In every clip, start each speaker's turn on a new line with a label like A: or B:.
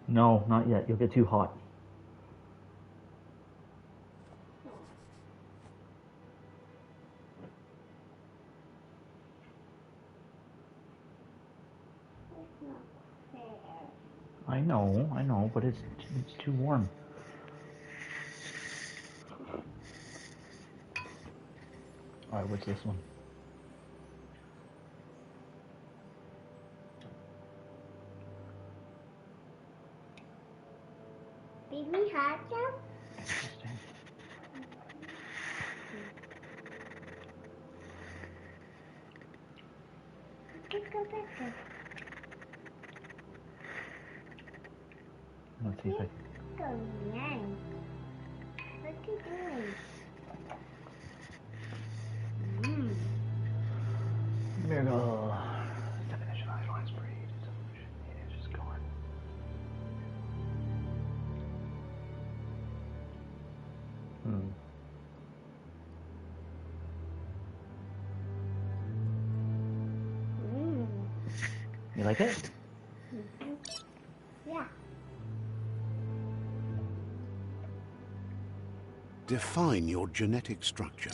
A: No, not yet. You'll get too hot. I know, but it's too warm. Alright, what's this one?
B: Baby hot jump?
A: Interesting. Let's see if I...
B: Go, Yang. What are you doing?
A: Miracle. Definition of lines breed. It's just gone. You like it?
B: Yeah.
C: Define your genetic structure.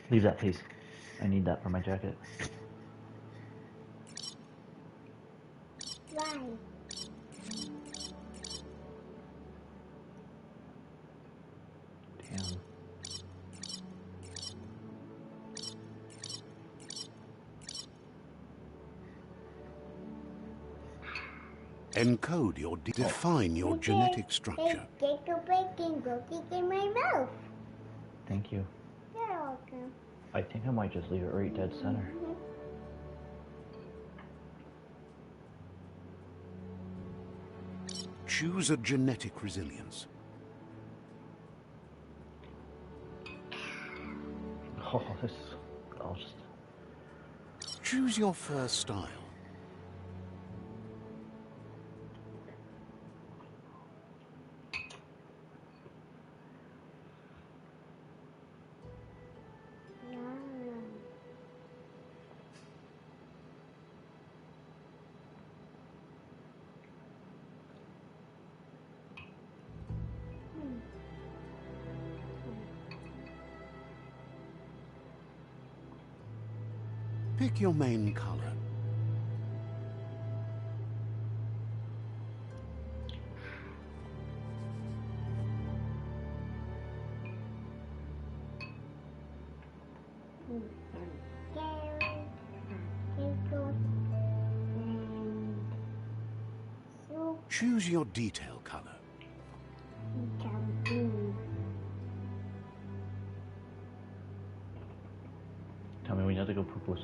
A: Leave that, please. I need that for my jacket.
B: Why?
A: Damn.
C: Encode your define your genetic structure.
B: Take a break and go kick in my mouth.
A: Thank you.
B: You're welcome.
A: I think I might just leave it right dead center.
C: Choose a genetic resilience.
A: Oh, this... I'll just...
C: Choose your fur style. Pick your main color. Choose your detail color.
A: Tell me when you have to go poo-poos.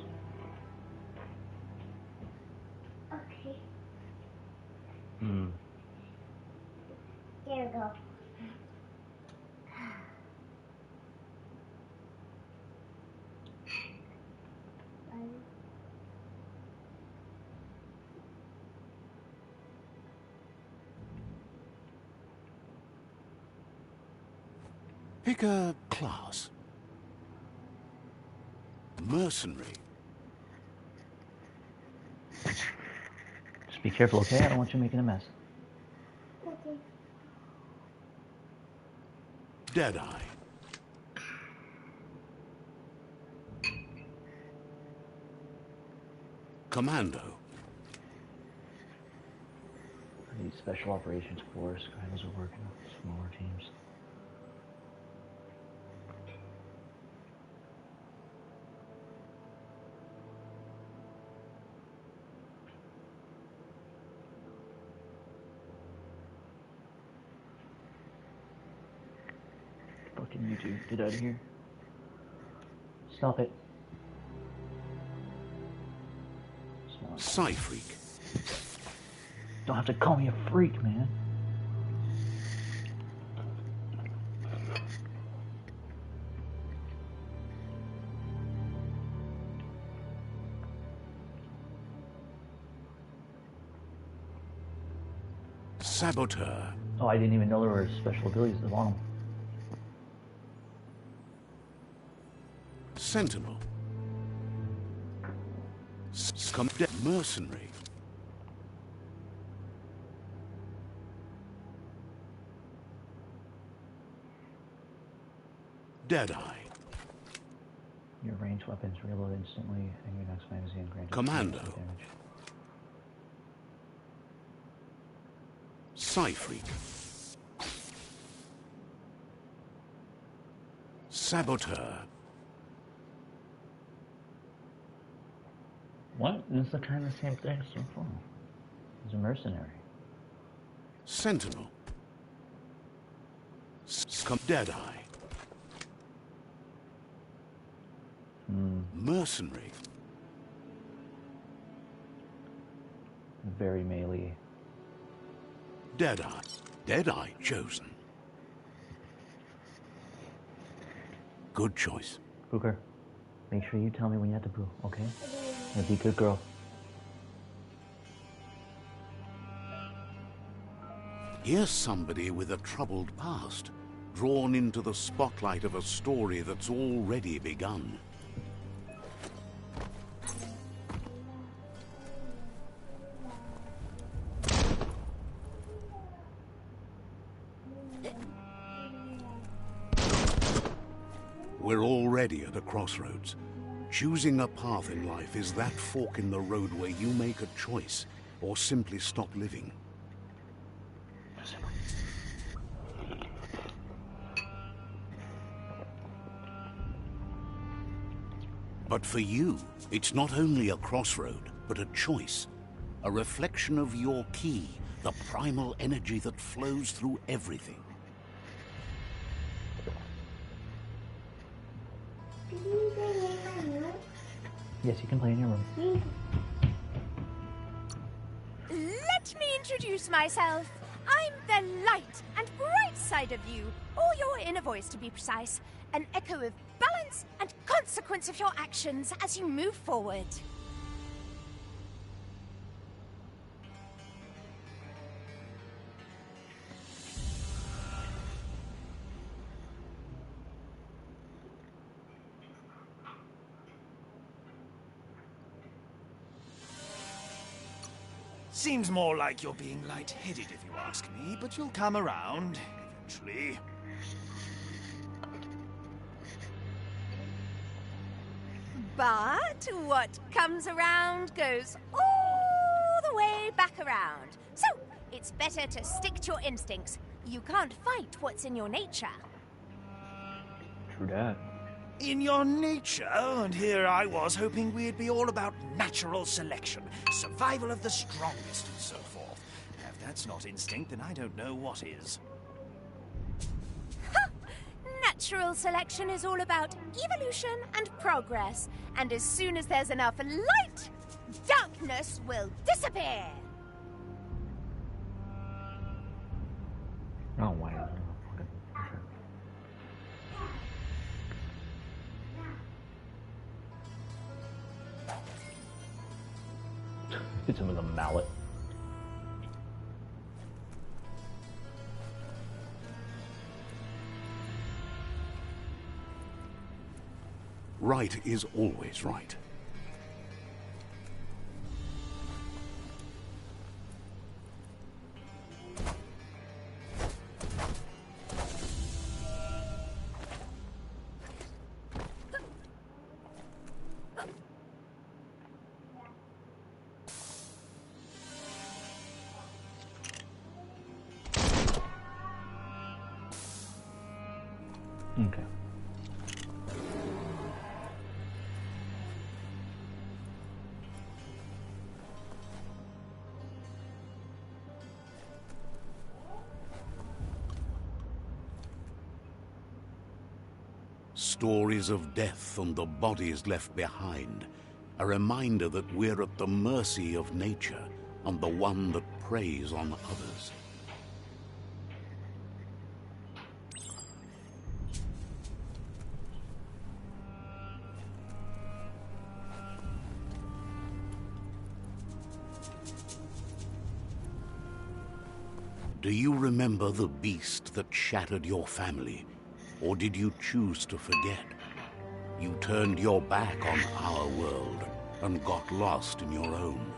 B: Okay.
A: Hmm.
B: There we go.
C: Pick a class. Mercenary.
A: Just be careful, okay? I don't want you making a mess.
B: Okay.
C: Deadeye. Commando.
A: These special operations force guys are working with smaller teams. Fucking you two, get out of here. Stop it.
C: Psy-freak.
A: Don't have to call me a freak, man.
C: Saboteur.
A: Oh, I didn't even know there were special abilities at the bottom.
C: Sentinel. Mercenary. Deadeye.
A: Your ranged weapons reload instantly, and your next magazine grants
C: Commando.
A: damage.
C: Psyfreak. Saboteur.
A: What? This is kind of the same thing so far. He's a mercenary.
C: Sentinel. Deadeye. Mercenary.
A: Very melee.
C: Deadeye. Deadeye chosen. Good choice.
A: Booker, make sure you tell me when you have to poo, okay? Now be a good girl.
C: Here's somebody with a troubled past, drawn into the spotlight of a story that's already begun. We're already at a crossroads. Choosing a path in life is that fork in the road where you make a choice, or simply stop living. But for you, it's not only a crossroad, but a choice. A reflection of your key, the primal energy that flows through everything.
A: Yes, you can play in your room.
B: Let me introduce myself. I'm the light and bright side of you, or your inner voice to be precise. An echo of balance and consequence of your actions as you move forward.
D: Seems more like you're being lightheaded if you ask me, but you'll come around eventually.
B: But what comes around goes all the way back around. So, it's better to stick to your instincts. You can't fight what's in your nature.
A: True that.
D: In your nature, and here I was hoping we'd be all about natural selection, survival of the strongest, and so forth. If that's not instinct, then I don't know what is.
B: Natural selection is all about evolution and progress. And as soon as there's enough light, darkness will disappear.
A: Oh, wow. Okay. Hits him with a mallet.
C: Right is always right.
A: Okay.
C: Stories of death and the bodies left behind. A reminder that we're at the mercy of nature, and the one that preys on others. Do you remember the beast that shattered your family, or did you choose to forget? You turned your back on our world and got lost in your own.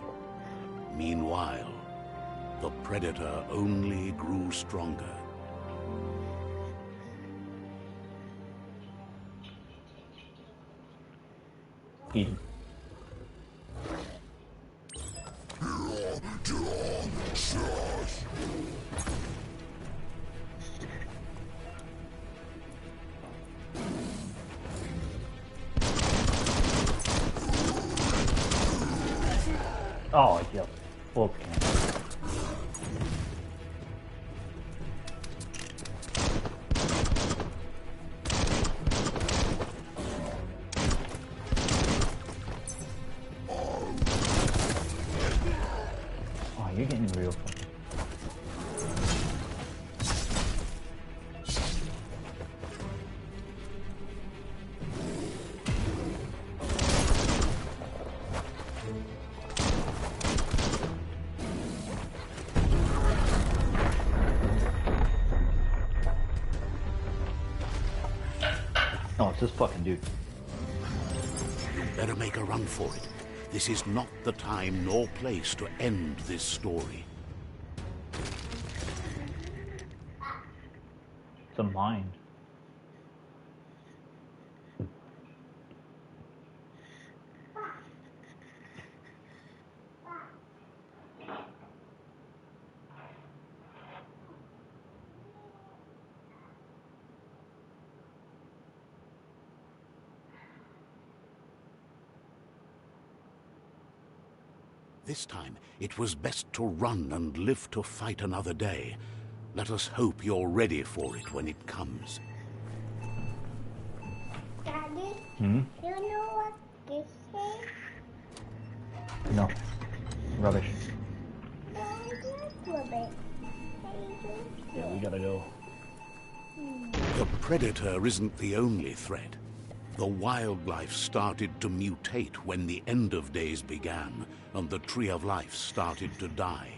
C: Meanwhile, the Predator only grew stronger.
A: Eden. Oh, yep. Okay. Oh, you're getting real fucking. Oh, it's this fucking dude.
C: You better make a run for it. This is not the time nor place to end this story.
A: It's a mine.
C: This time, it was best to run and live to fight another day. Let us hope you're ready for it when it comes.
E: Daddy,
A: Hmm?
E: you know what this is?
A: No. Rubbish.
E: No, I just love it.
A: Yeah, we gotta go.
C: The Predator isn't the only threat. The wildlife started to mutate when the end of days began, and the Tree of Life started to die.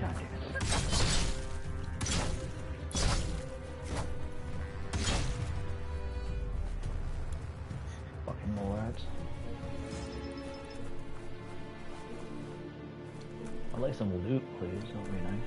A: God damn it. Fucking morons. I'd like some loot, please. That would be nice.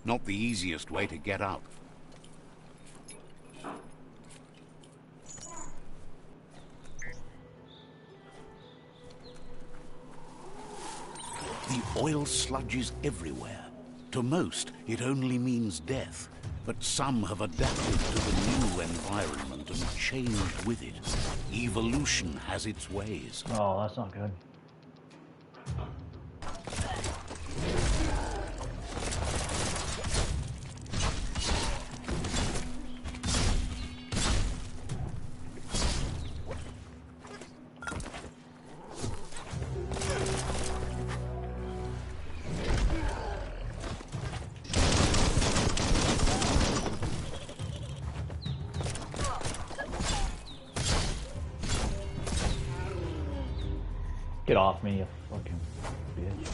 C: Not the easiest way to get up. The oil sludges everywhere. To most, it only means death. But some have adapted to the new environment and changed with it. Evolution has its ways.
A: Oh, that's not good. Get off me, you fucking bitch.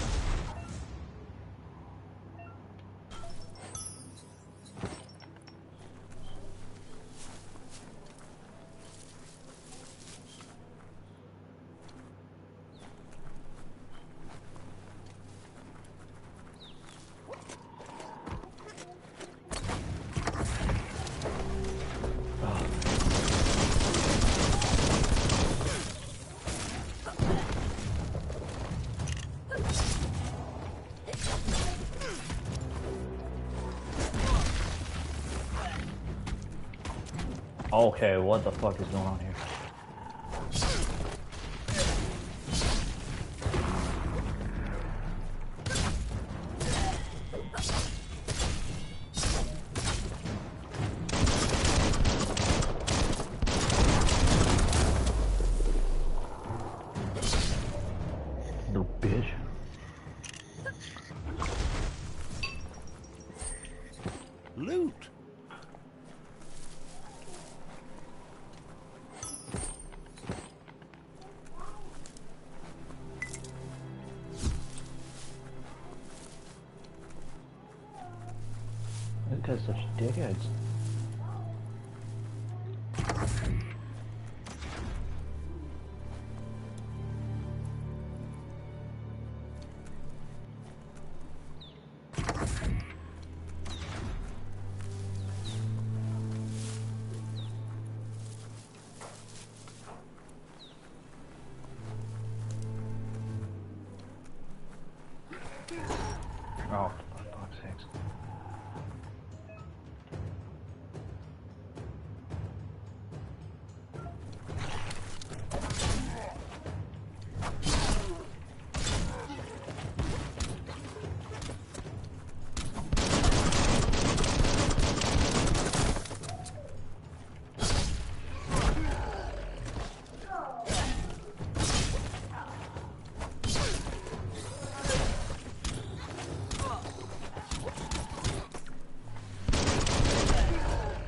A: Okay, what the fuck is going on here? Little bitch.
C: Loot.
A: These guys are such dickheads. Oh, for fuck's sakes.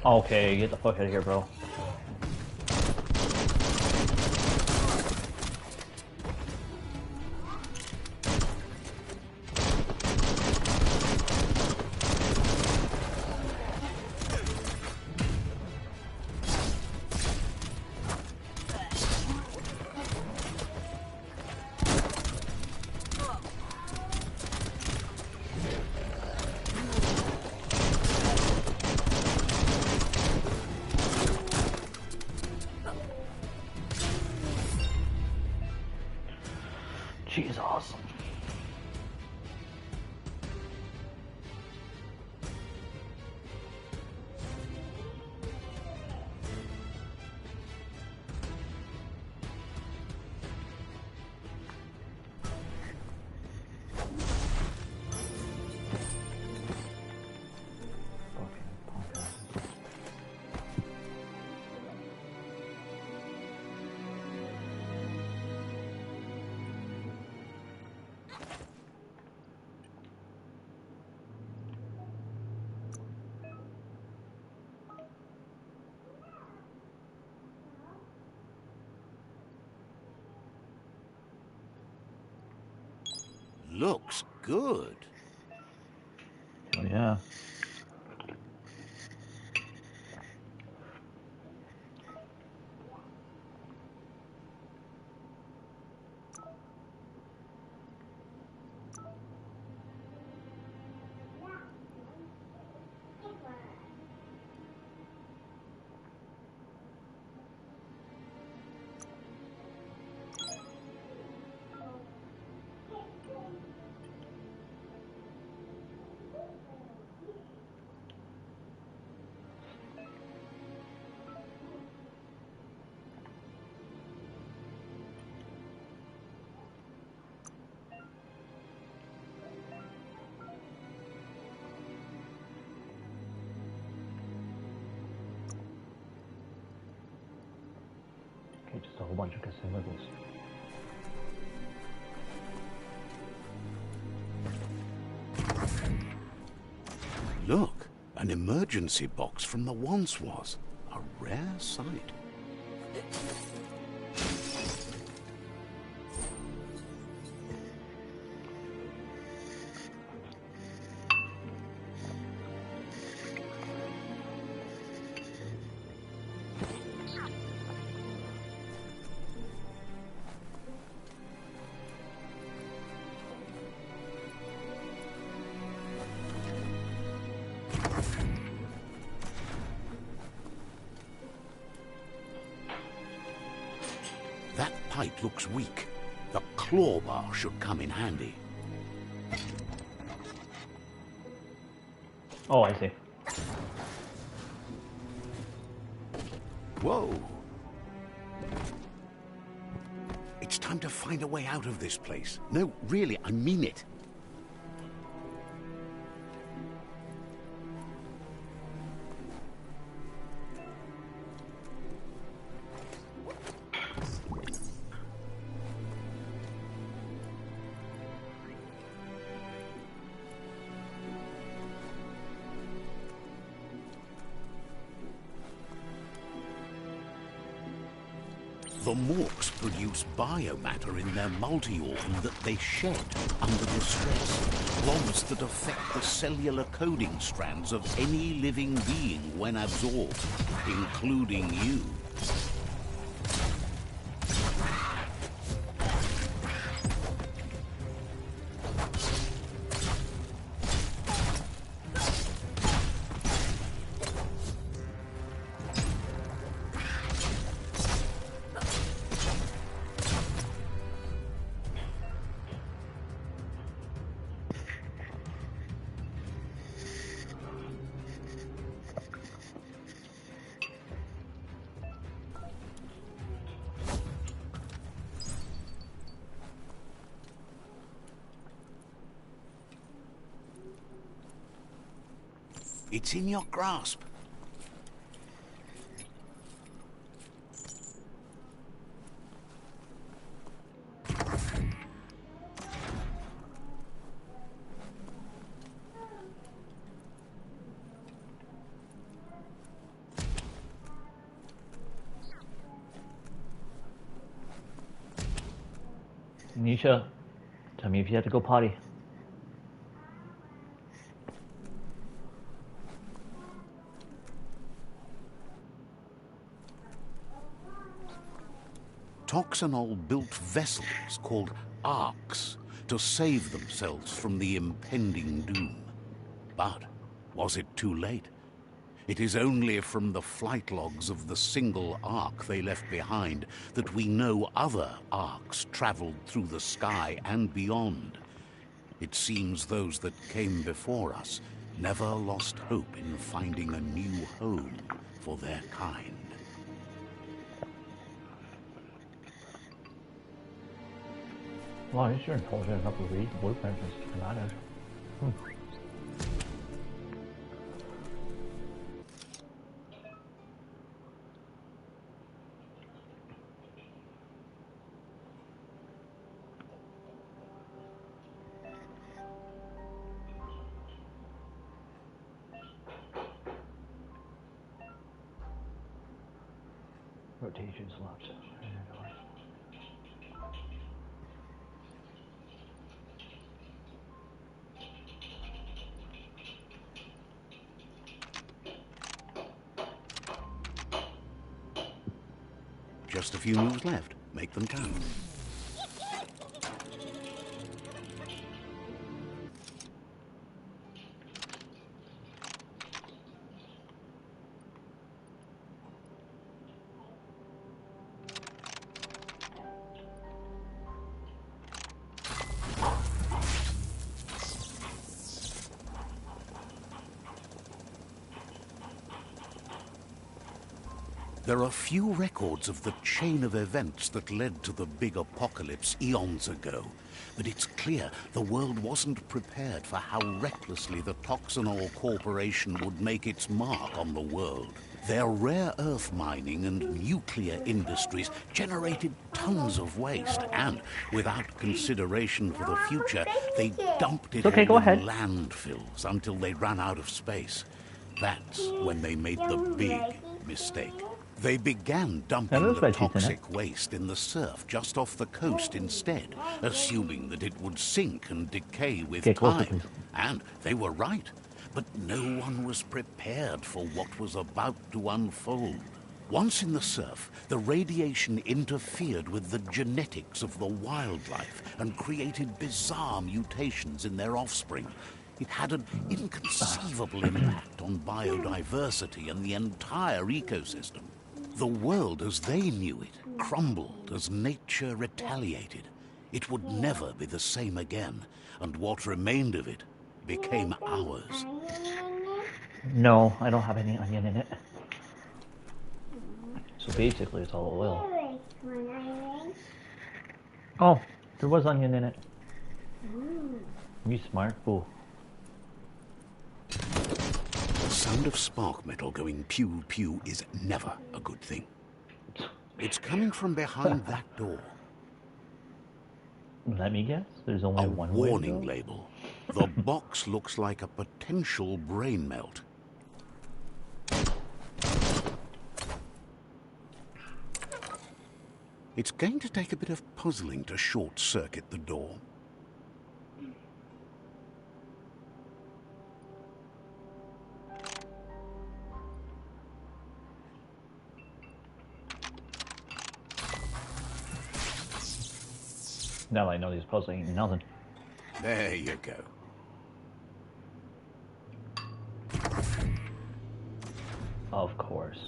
A: Okay, get the fuck out of here, bro. She's awesome. Fucking punk asses.
C: Looks good.
A: Oh yeah. Okay, just a whole bunch of consumables.
C: Look, an emergency box from the once was. A rare sight. That pipe looks weak. The claw bar should come in handy.
A: Oh, I see.
C: Whoa! It's time to find a way out of this place. No, really, I mean it. The Morks produce biomatter in their multi-organ that they shed under the stress. Logs that affect the cellular coding strands of any living being when absorbed, including you. It's in your grasp.
A: Nisha, tell me if you had to go potty.
C: Toxanol built vessels called arks to save themselves from the impending doom. But was it too late? It is only from the flight logs of the single ark they left behind that we know other arks traveled through the sky and beyond. It seems those that came before us never lost hope in finding a new home for their kind.
A: Wow, you sure told you enough to read blueprints and schematics. Rotations left.
C: Just a few moves left. Make them count. There are few records of the chain of events that led to the big apocalypse eons ago, but it's clear the world wasn't prepared for how recklessly the Toxanol Corporation would make its mark on the world. Their rare earth mining and nuclear industries generated tons of waste, and without consideration for the future, they dumped it
A: Okay, go
C: all
A: ahead.
C: in landfills until they ran out of space. That's when they made the big mistake. They began dumping
A: there's
C: the
A: veggies in it.
C: toxic waste in the surf just off the coast instead, assuming that it would sink and decay with
A: Get closer,
C: time.
A: please.
C: And they were right. But no one was prepared for what was about to unfold. Once in the surf, the radiation interfered with the genetics of the wildlife and created bizarre mutations in their offspring. It had an inconceivable impact on biodiversity and the entire ecosystem. The world as they knew it crumbled as nature retaliated. It would never be the same again, and what remained of it became ours.
A: No, I don't have any onion in it. So basically it's all oil. Oh, there was onion in it. You smart fool.
C: The sound of spark metal going pew pew is never a good thing. It's coming from behind that door.
A: Let me guess. There's only
C: A
A: one way to
C: warning
A: go.
C: label. The box looks like a potential brain melt. It's going to take a bit of puzzling to short-circuit the door.
A: Now I know these puzzles ain't nothing.
C: There you go.
A: Of course.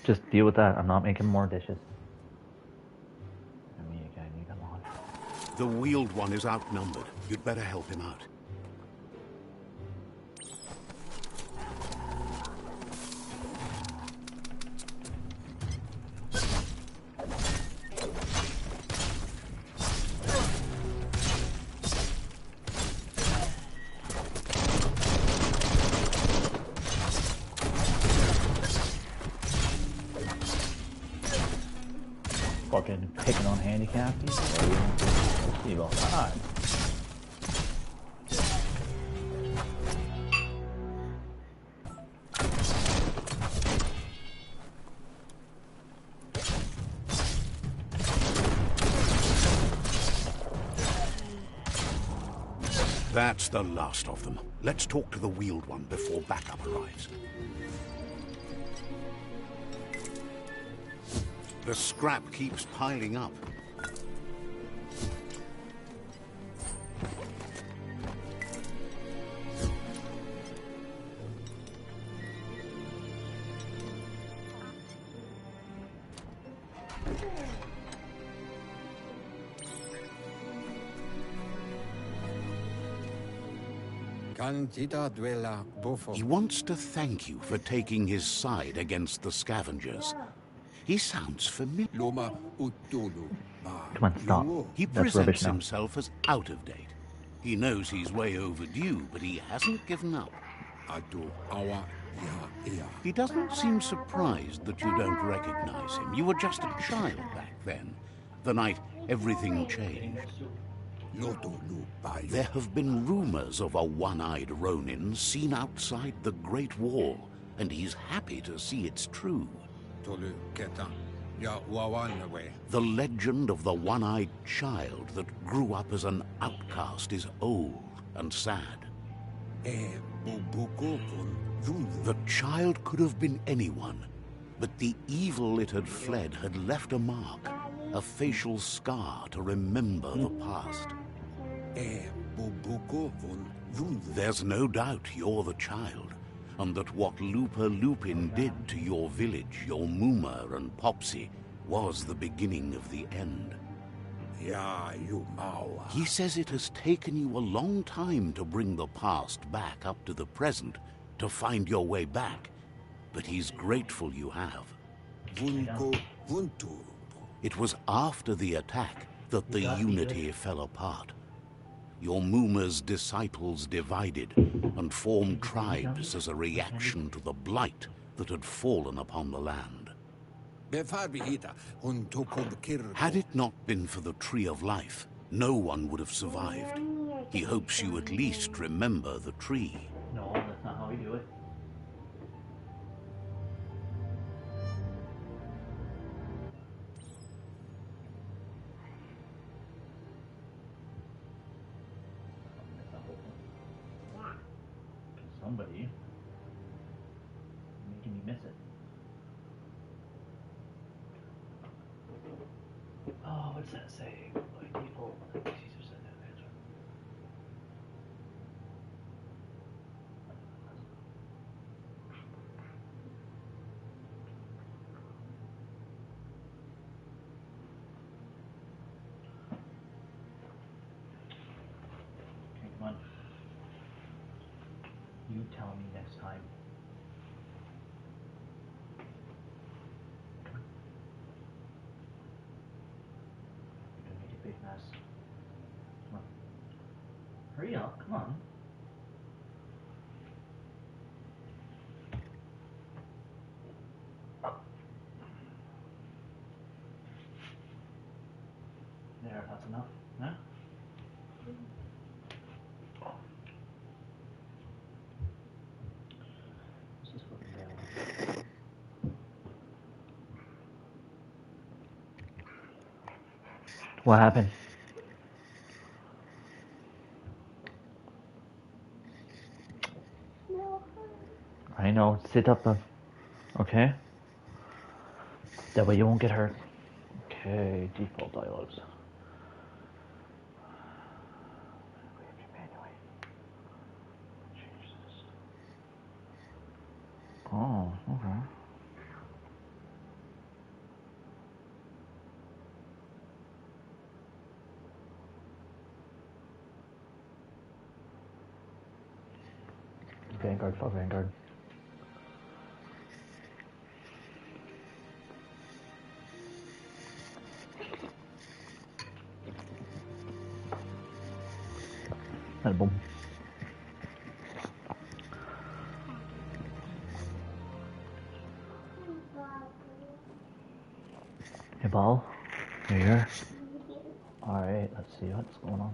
A: Just deal with that. I'm not making more dishes. I mean, again, you got on.
C: The wheeled one is outnumbered. You'd better help him out.
A: Fucking picking on handicap people. Let's see about that.
C: That's the last of them. Let's talk to the wheeled one before backup arrives. The scrap keeps piling up. He wants to thank you for taking his side against the scavengers. He sounds familiar.
A: Come on, stop.
C: He
A: That's rubbish
C: presents
A: now.
C: himself as out of date. He knows he's way overdue, but he hasn't given up. He doesn't seem surprised that you don't recognize him. You were just a child back then, the night everything changed. There have been rumors of a one-eyed Ronin seen outside the Great Wall, and he's happy to see it's true. The legend of the one-eyed child that grew up as an outcast is old and sad. The child could have been anyone, but the evil it had fled had left a mark, a facial scar to remember the past. There's no doubt you're the child, and that what Lupa Lupin did to your village, your Muma and Popsy, was the beginning of the end.
F: Yeah, you Mao.
C: He says it has taken you a long time to bring the past back up to the present, to find your way back, but he's grateful you have.
F: Vunko Vuntu.
C: It was after the attack that the unity fell apart. Your Muma's disciples divided and formed tribes as a reaction to the blight that had fallen upon the land. Had it not been for the Tree of Life, no one would have survived. He hopes you at least remember the tree.
A: No, that's not how we do it. Somebody making me miss it. Oh, what's that say? By default, Caesar said that answer. Okay, come on. You tell me next time. You're gonna make a big mess. Come on. Hurry up, come on. There, that's enough. Huh? This is fucking bad. What happened? I know. Sit up, okay? That way you won't get hurt. Okay, default dialogues. Change this. Oh, okay. Vanguard, fuck Vanguard. And boom. Hey, Ball. You here? Alright, let's see what's going on.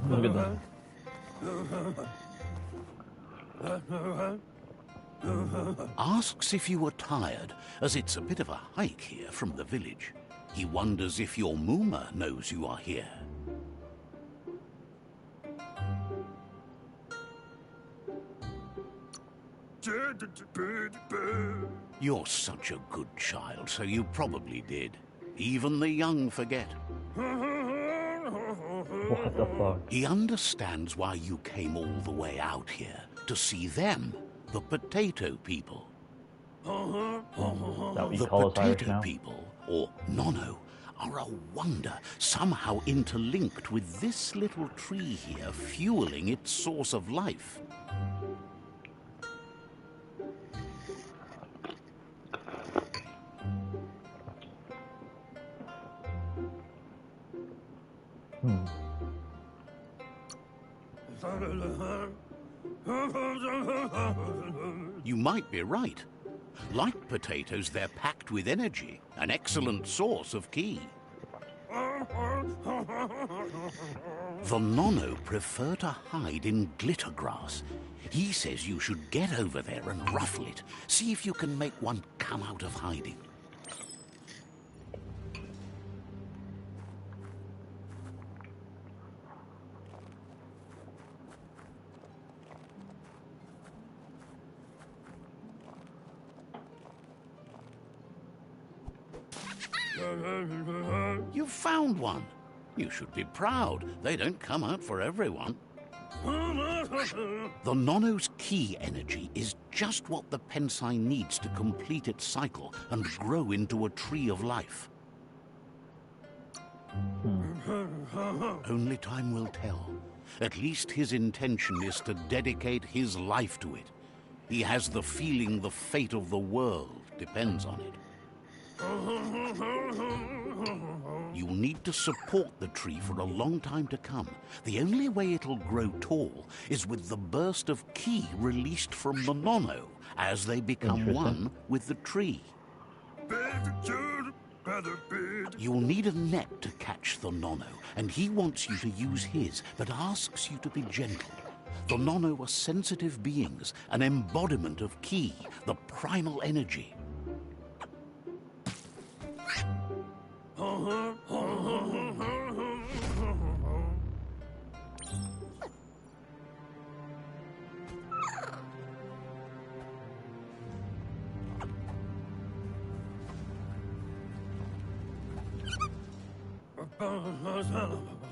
A: Look at that.
C: Asks if you were tired, as it's a bit of a hike here from the village. He wonders if your Muma knows you are here. You're such a good child, so you probably did. Even the young forget.
A: What the fuck?
C: He understands why you came all the way out here, to see them, the potato people.
A: That we
C: The
A: call us Irish
C: potato
A: now?
C: people, or Nono, are a wonder, somehow interlinked with this little tree here, fueling its source of life. You might be right. Like potatoes, they're packed with energy, an excellent source of ki. The Nono prefer to hide in glitter grass. He says you should get over there and ruffle it. See if you can make one come out of hiding. You found one. You should be proud. They don't come out for everyone. The Nono's key energy is just what the Pensai needs to complete its cycle and grow into a tree of life. Only time will tell. At least his intention is to dedicate his life to it. He has the feeling the fate of the world depends on it. You'll need to support the tree for a long time to come. The only way it'll grow tall is with the burst of ki released from the Nono as they become one with the tree. You'll need a net to catch the Nono, and he wants you to use his, but asks you to be gentle. The Nono are sensitive beings, an embodiment of ki, the primal energy.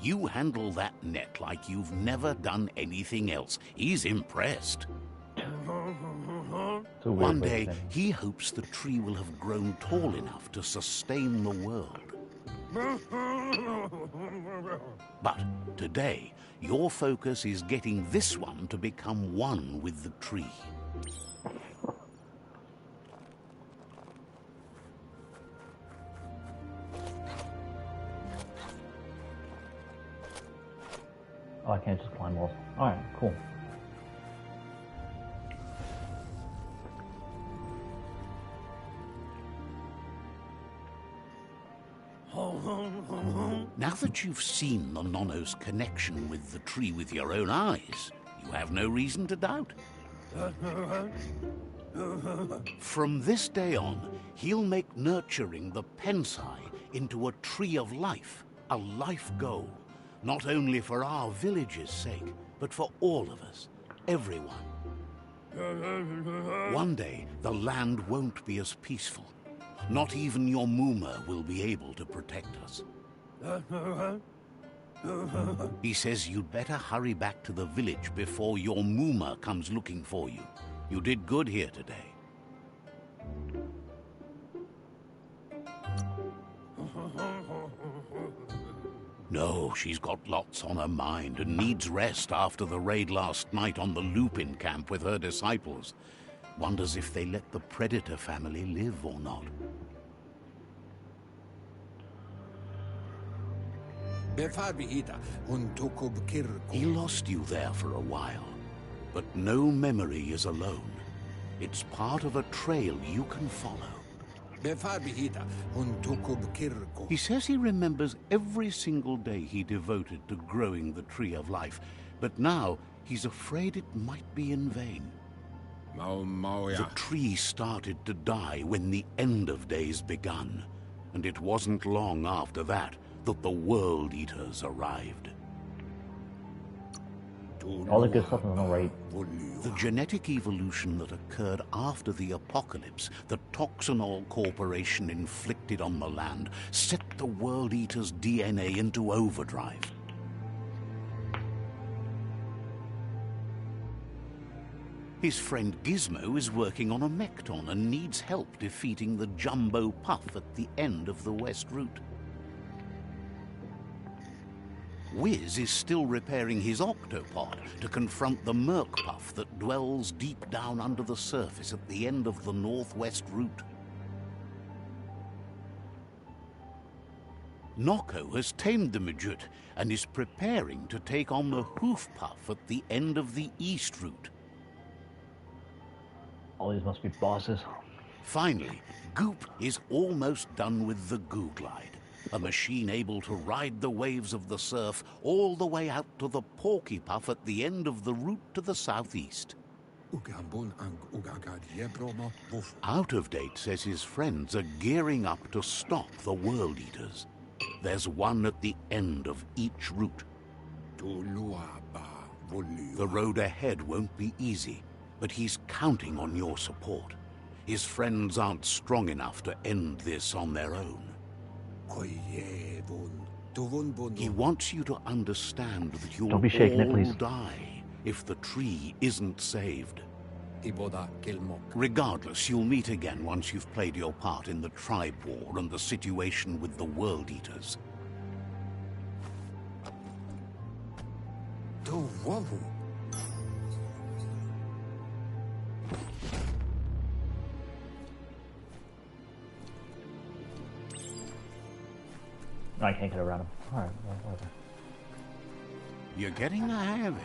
C: You handle that net like you've never done anything else. He's impressed. One day, he hopes the tree will have grown tall enough to sustain the world. But today, your focus is getting this one to become one with the tree.
A: Oh, I can't just climb walls. Alright, cool.
C: Now that you've seen the Nono's connection with the tree with your own eyes, you have no reason to doubt. From this day on, he'll make nurturing the Pensai into a tree of life, a life goal. Not only for our village's sake, but for all of us, everyone. One day, the land won't be as peaceful. Not even your Muma will be able to protect us. He says you'd better hurry back to the village before your Muma comes looking for you. You did good here today. No, she's got lots on her mind and needs rest after the raid last night on the Lupin camp with her disciples. Wonders if they let the Predator family live or not. He lost you there for a while, but no memory is alone. It's part of a trail you can follow. He says he remembers every single day he devoted to growing the Tree of Life, but now he's afraid it might be in vain. The tree started to die when the end of days begun, and it wasn't long after that that the World Eaters arrived.
A: All the good stuff is on the right.
C: The genetic evolution that occurred after the apocalypse that Toxanol Corporation inflicted on the land set the World Eater's DNA into overdrive. His friend Gizmo is working on a Mekton and needs help defeating the Jumbo Puff at the end of the West Route. Wiz is still repairing his octopod to confront the Merc Puff that dwells deep down under the surface at the end of the Northwest Route. Noko has tamed the Midget and is preparing to take on the Hoof Puff at the end of the East Route.
A: All these must be bosses.
C: Finally, Goop is almost done with the Goo Glide, a machine able to ride the waves of the surf all the way out to the Porky Puff at the end of the route to the southeast. Out of Date says his friends are gearing up to stop the World Eaters. There's one at the end of each route. The road ahead won't be easy, but he's counting on your support. His friends aren't strong enough to end this on their own. He wants you to understand that you'll
A: Don't be shaking it,
C: all
A: please.
C: die if the tree isn't saved. Regardless, you'll meet again once you've played your part in the tribe war and the situation with the World Eaters.
A: I can't get around him. Alright, well, whatever.
C: You're getting the hang of it.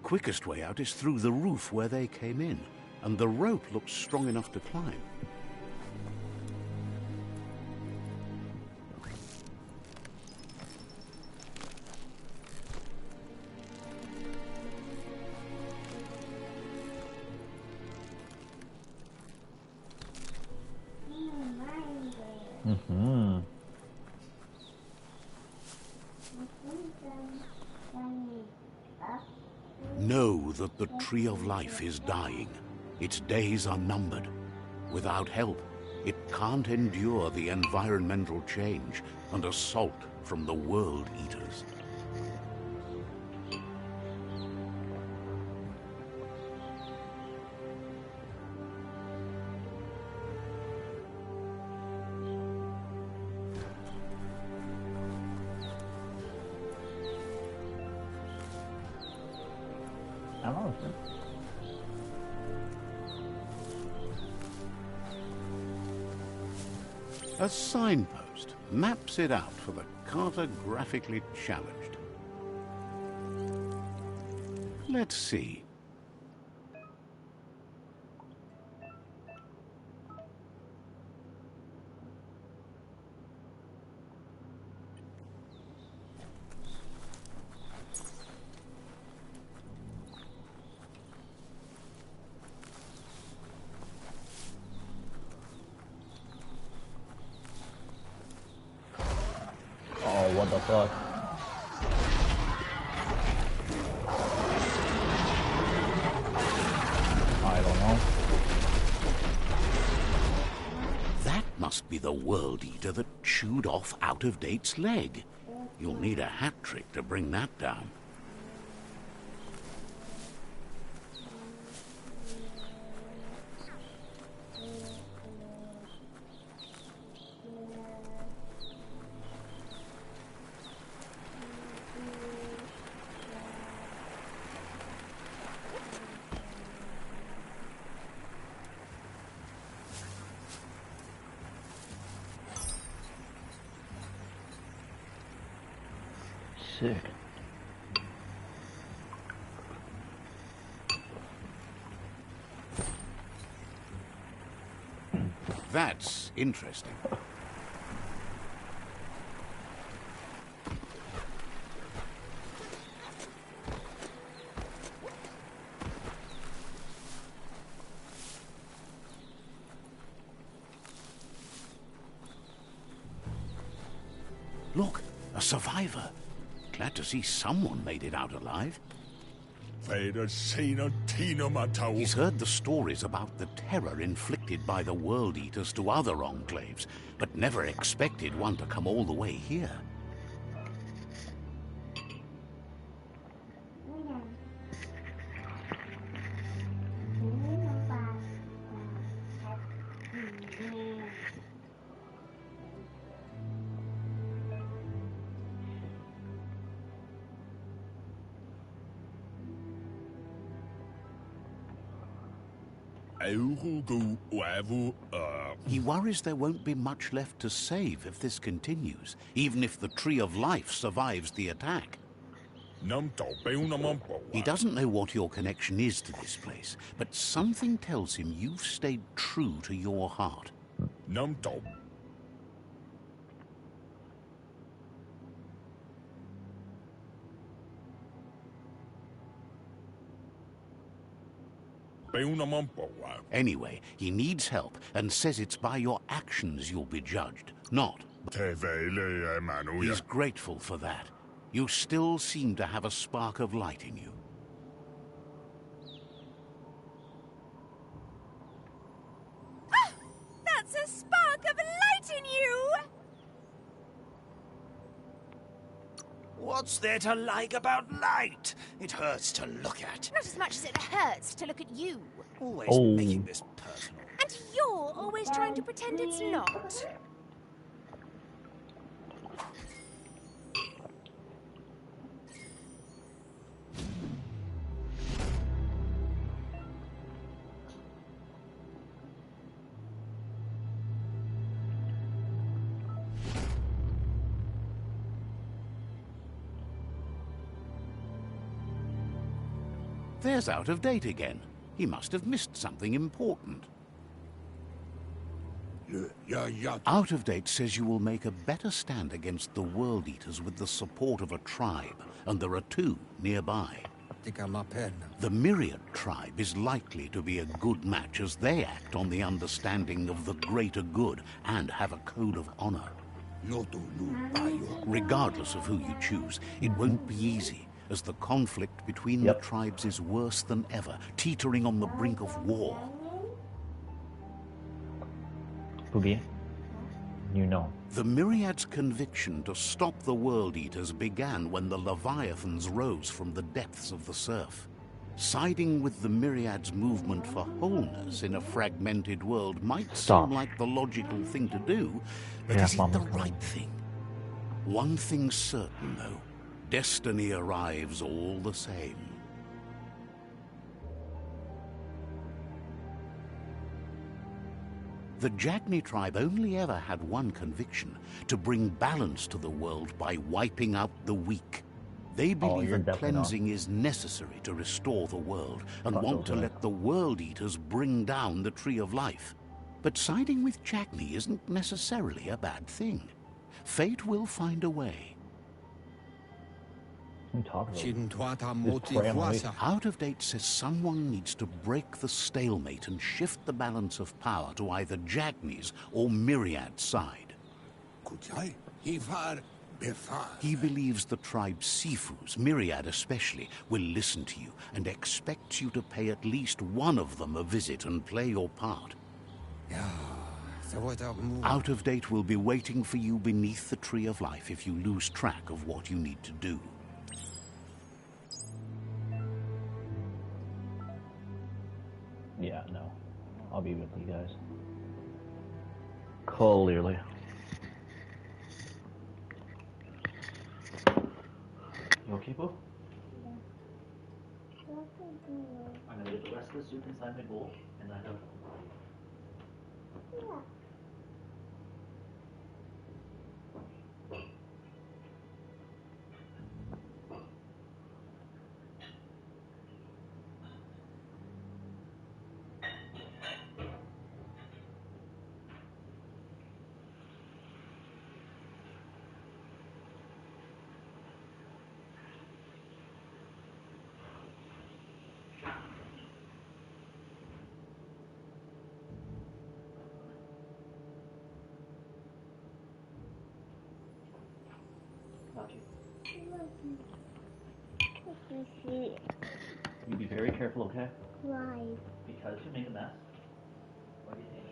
C: Quickest way out is through the roof where they came in, and the rope looks strong enough to climb.
A: Mm-hmm.
C: Know that the Tree of Life is dying. Its days are numbered. Without help, it can't endure the environmental change and assault from the World Eaters.
A: I don't know.
C: A signpost maps it out for the cartographically challenged. Let's see.
A: Oh, what the fuck? I don't know.
C: That must be the World Eater that chewed off Out-of-Date's leg. You'll need a hat trick to bring that down.
A: Sick.
C: That's interesting. Look, a survivor. Glad to see someone made it out alive. He's heard the stories about the terror inflicted by the World Eaters to other enclaves, but never expected one to come all the way here. He worries there won't be much left to save if this continues, even if the Tree of Life survives the attack. He doesn't know what your connection is to this place, but something tells him you've stayed true to your heart. Anyway, he needs help and says it's by your actions you'll be judged, not. He's grateful for that. You still seem to have a spark of light in you.
D: What's there to like about light? It hurts to look at.
B: Not as much as it hurts to look at you.
D: Always
A: Oh.
D: making this personal.
B: And you're always trying to pretend it's not.
C: There's Out of Date again. He must have missed something important. Out of Date says you will make a better stand against the World Eaters with the support of a tribe, and there are 2 nearby. The Myriad tribe is likely to be a good match as they act on the understanding of the greater good and have a code of honor. Regardless of who you choose, it won't be easy, as the conflict between the tribes is worse than ever, teetering on the brink of war.
A: Boogie, you know.
C: The Myriad's conviction to stop the World Eaters began when the Leviathans rose from the depths of the surf. Siding with the Myriad's movement for wholeness in a fragmented world might seem like the logical thing to do, but is it the right thing? One thing's certain, though. Destiny arrives all the same. The Jagni tribe only ever had one conviction: to bring balance to the world by wiping out the weak. They believe that cleansing is necessary to restore the world, and want to let the World Eaters bring down the Tree of Life. But siding with Jagni isn't necessarily a bad thing. Fate will find a way. Out of Date says someone needs to break the stalemate and shift the balance of power to either Jagni's or Myriad's side. He believes the tribe's Sifus, Myriad especially, will listen to you and expects you to pay at least one of them a visit and play your part. Out of Date will be waiting for you beneath the Tree of Life if you lose track of what you need to do.
A: Yeah, no. I'll be with you guys. Clearly. You okay, Boo? I'm gonna get the rest of the soup inside my bowl, and I have... You be very careful, okay?
E: Why?
A: Because you make a mess. What do you think?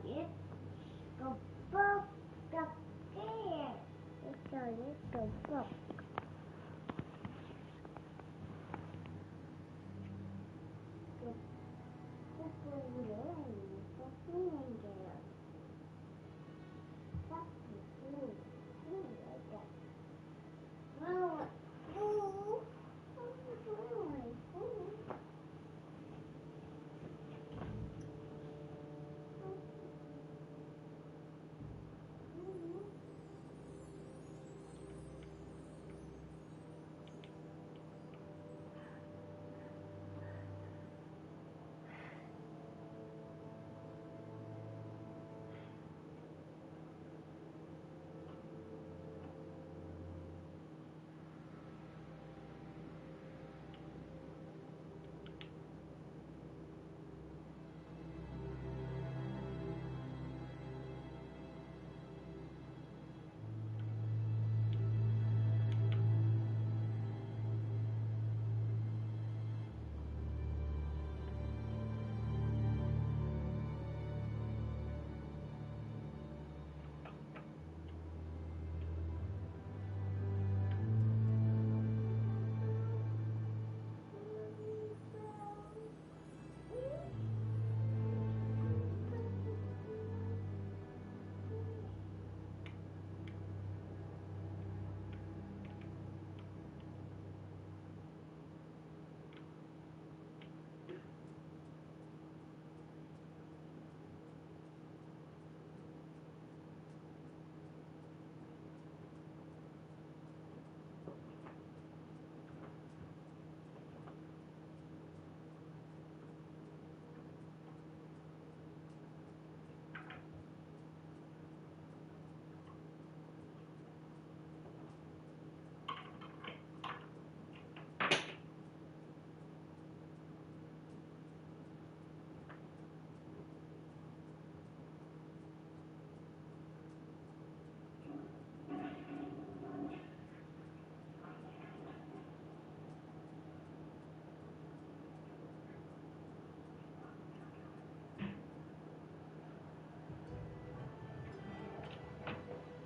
E: it. Go book the there. It's a little book.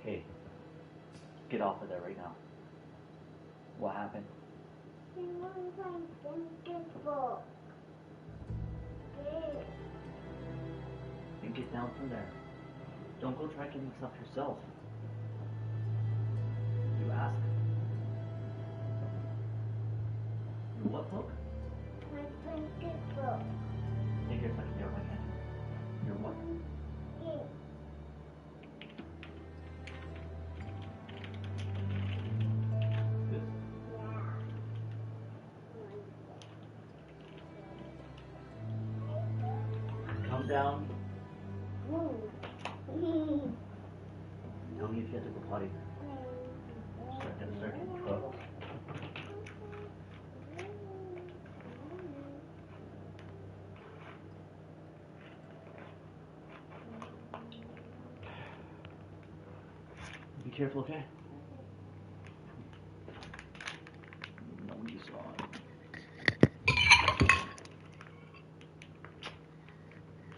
A: Hey, get off of there right now. What happened? And get down from there. Don't go tracking this up yourself. You ask. Your what book?
E: My blanket book.
A: Take your second down, I can. Your what?
E: Yeah.
A: This? Come down. Tell me if you have to go potty. Start getting trouble. Be careful, okay? No one you saw.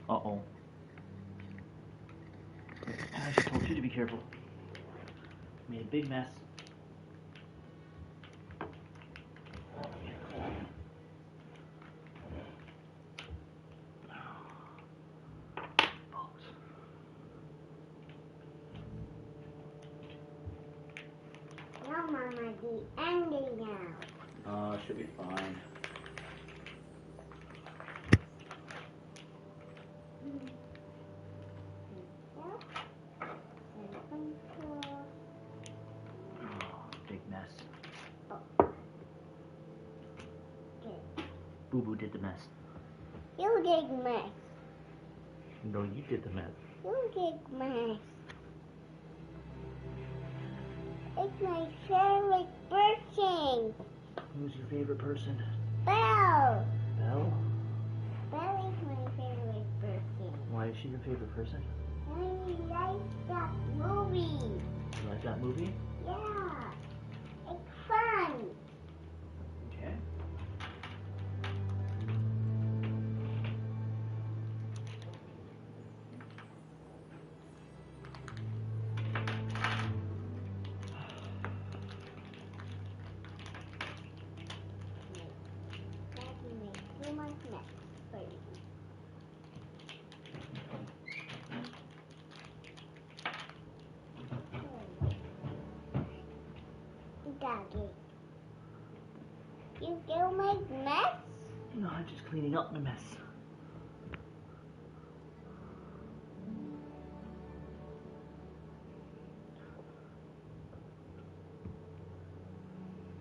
A: Uh-oh. I just told you to be careful. Made a big mess.
E: No, Mama, the ending now.
A: Should be fine. Big mess. Boo Boo did the mess.
E: You did mess.
A: No, you did the mess.
E: You did mess. It's my favorite person.
A: Who's your favorite person?
E: Belle.
A: Belle?
E: Belle is my favorite person.
A: Why is she your favorite person?
E: I like that movie.
A: You like that movie?
E: Yeah. It's fun.
A: Okay.
E: Daddy. You still make mess?
A: No, I'm just cleaning up the mess.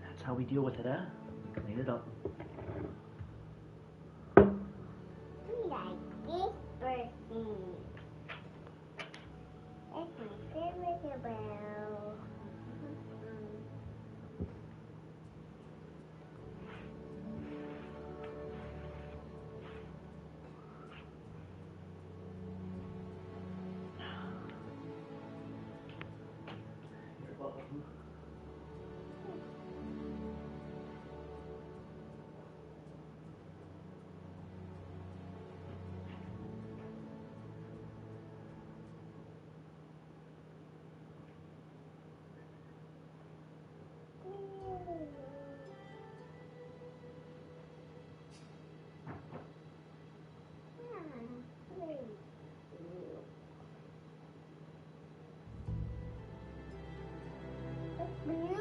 A: That's how we deal with it, eh? Clean it up.
E: Like this person. That's my favorite bell.
A: You're welcome.
E: Blue.